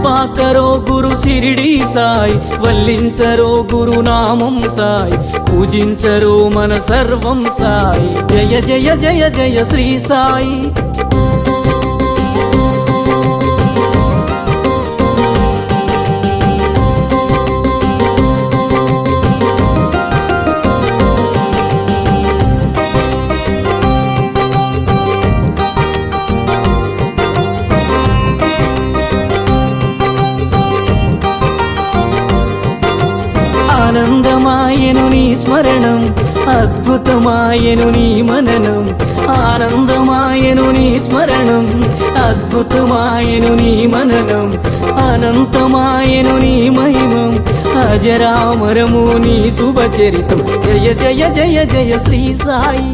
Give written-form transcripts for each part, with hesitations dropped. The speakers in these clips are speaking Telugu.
కృపాకరో గురు షిరిడి సాయి, వల్లించరో గురునామం సాయి, పూజించరో మన సర్వం సాయి. జయ జయ జయ జయ శ్రీ సాయి. ఆనందమాయను నీ స్మరణం, అద్భుతమాయను నీ మననం. ఆనందమాయను నీ స్మరణం, అద్భుతమాయను నీ మననం. అనంతమాయను నీ మహిమం, అజరామరము నీ శుభచరితం. జయ జయ జయ జయ శ్రీ సాయి.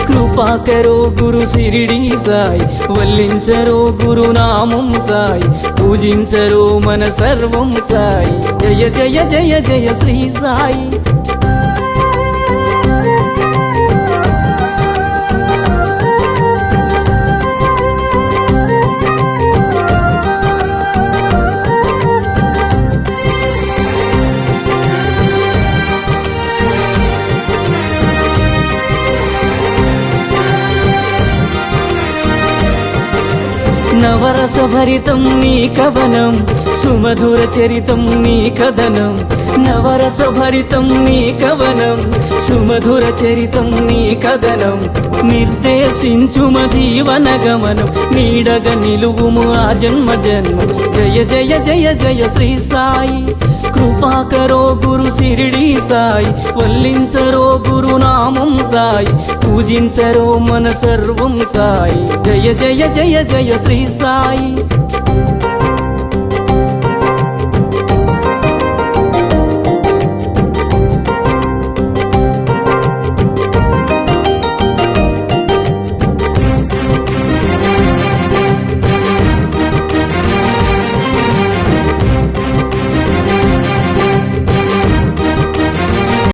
కృపాకరో గురు షిరిడి సాయి, వల్లించరో గురునామం సాయి, పూజించరో మన సర్వం సాయి. జయ జయ జయ జయ శ్రీ సాయి. నవరస భరితం నీ కవనం, సుమధుర చరితం నీ కథనం. నవరస భరితం నీ కవనం, సుమధుర చరితం నీ కథనం. నిర్దేశించుమ జీవన గమనం, నీడగ నిలువుము ఆ జన్మ జన్మ. జయ జయ జయ జయ శ్రీ సాయి. కృపాకరో గురు షిరిడి సాయి, వల్లించరో గురునామం సాయి, పూజించరో మన సర్వం సాయి. జయ జయ జయ జయ శ్రీ సాయి.